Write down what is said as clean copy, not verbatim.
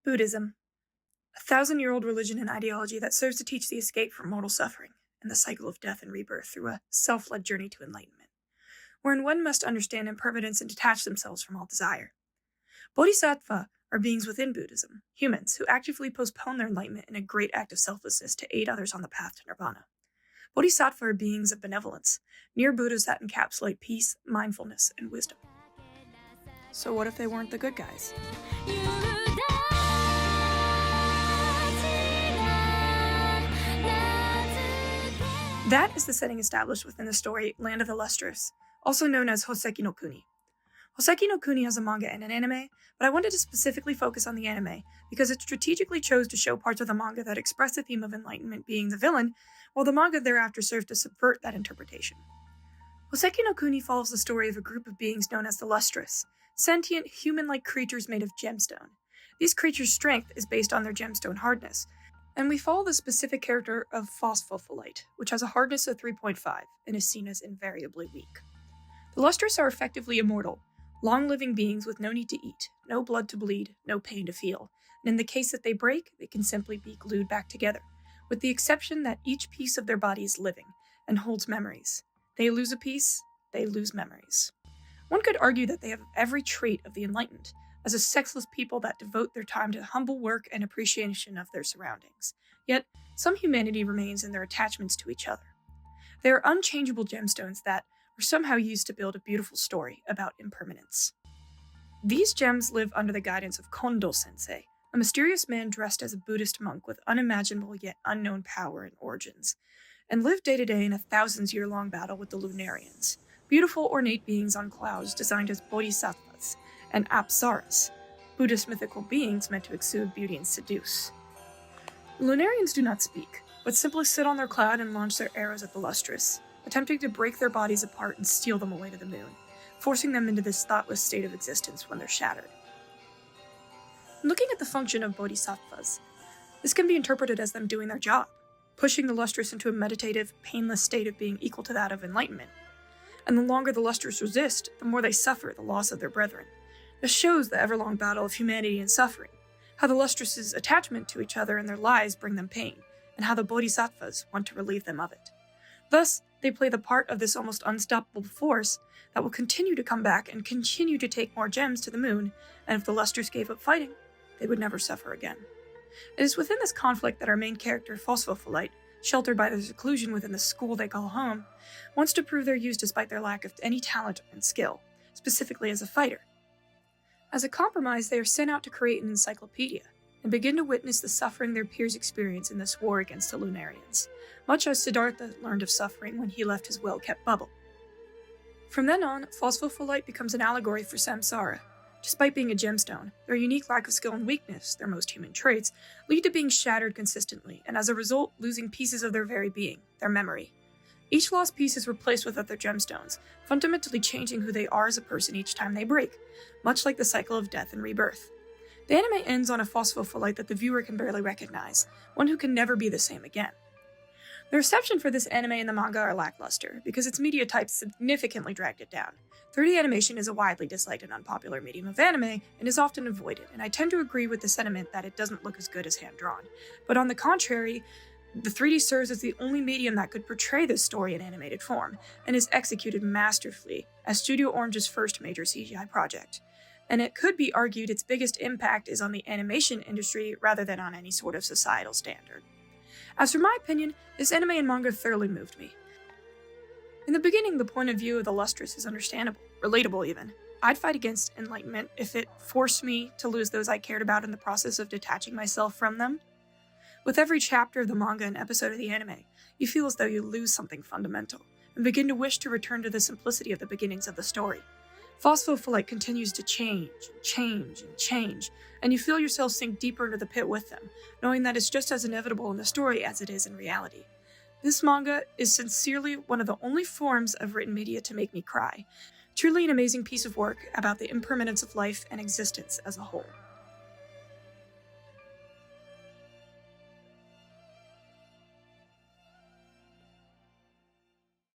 Buddhism, a thousand-year-old religion and ideology that serves to teach the escape from mortal suffering and the cycle of death and rebirth through a self-led journey to enlightenment, wherein one must understand impermanence and detach themselves from all desire. Bodhisattva are beings within Buddhism, humans who actively postpone their enlightenment in a great act of selflessness to aid others on the path to nirvana. Bodhisattva are beings of benevolence, near Buddhas that encapsulate peace, mindfulness, and wisdom. So what if they weren't the good guys? That is the setting established within the story Land of the Lustrous, also known as Hoseki no Kuni. Hoseki no Kuni has a manga and an anime, but I wanted to specifically focus on the anime because it strategically chose to show parts of the manga that express the theme of enlightenment being the villain, while the manga thereafter served to subvert that interpretation. Hoseki no Kuni follows the story of a group of beings known as the Lustrous, sentient, human-like creatures made of gemstone. These creatures' strength is based on their gemstone hardness, and we follow the specific character of Phosphofolite, which has a hardness of 3.5 and is seen as invariably weak. The Lustrous are effectively immortal, long-living beings with no need to eat, no blood to bleed, no pain to feel, and in the case that they break, they can simply be glued back together, with the exception that each piece of their body is living and holds memories. They lose a piece, they lose memories. One could argue that they have every trait of the enlightened, as a sexless people that devote their time to humble work and appreciation of their surroundings. Yet, some humanity remains in their attachments to each other. They are unchangeable gemstones that are somehow used to build a beautiful story about impermanence. These gems live under the guidance of Kondo-sensei, a mysterious man dressed as a Buddhist monk with unimaginable yet unknown power and origins, and live day to day in a thousands-year-long battle with the Lunarians, beautiful ornate beings on clouds designed as bodhisattvas, and apsaras, Buddhist mythical beings meant to exude beauty and seduce. The Lunarians do not speak, but simply sit on their cloud and launch their arrows at the Lustrous, attempting to break their bodies apart and steal them away to the moon, forcing them into this thoughtless state of existence when they're shattered. Looking at the function of bodhisattvas, this can be interpreted as them doing their job, pushing the Lustrous into a meditative, painless state of being equal to that of enlightenment. And the longer the Lustrous resist, the more they suffer the loss of their brethren. This shows the everlong battle of humanity and suffering, how the Lustrous' attachment to each other and their lives bring them pain, and how the bodhisattvas want to relieve them of it. Thus, they play the part of this almost unstoppable force that will continue to come back and continue to take more gems to the moon, and if the Lustrous gave up fighting, they would never suffer again. It is within this conflict that our main character, Phosphofolite, sheltered by their seclusion within the school they call home, wants to prove their use despite their lack of any talent and skill, specifically as a fighter. As a compromise, they are sent out to create an encyclopedia, and begin to witness the suffering their peers experience in this war against the Lunarians, much as Siddhartha learned of suffering when he left his well-kept bubble. From then on, Phosphofolite becomes an allegory for samsara. Despite being a gemstone, their unique lack of skill and weakness, their most human traits, lead to being shattered consistently, and as a result, losing pieces of their very being, their memory. Each lost piece is replaced with other gemstones, fundamentally changing who they are as a person each time they break, much like the cycle of death and rebirth. The anime ends on a Phosphofolite that the viewer can barely recognize, one who can never be the same again. The reception for this anime and the manga are lackluster, because its media type significantly dragged it down. 3D animation is a widely disliked and unpopular medium of anime, and is often avoided, and I tend to agree with the sentiment that it doesn't look as good as hand-drawn. But on the contrary, the 3D serves as the only medium that could portray this story in animated form, and is executed masterfully as Studio Orange's first major CGI project. And it could be argued its biggest impact is on the animation industry rather than on any sort of societal standard. As for my opinion, this anime and manga thoroughly moved me. In the beginning, the point of view of the Lustrous is understandable, relatable even. I'd fight against enlightenment if it forced me to lose those I cared about in the process of detaching myself from them. With every chapter of the manga and episode of the anime, you feel as though you lose something fundamental, and begin to wish to return to the simplicity of the beginnings of the story. Phosphofolite continues to change, and you feel yourself sink deeper into the pit with them, knowing that it's just as inevitable in the story as it is in reality. This manga is sincerely one of the only forms of written media to make me cry. Truly an amazing piece of work about the impermanence of life and existence as a whole.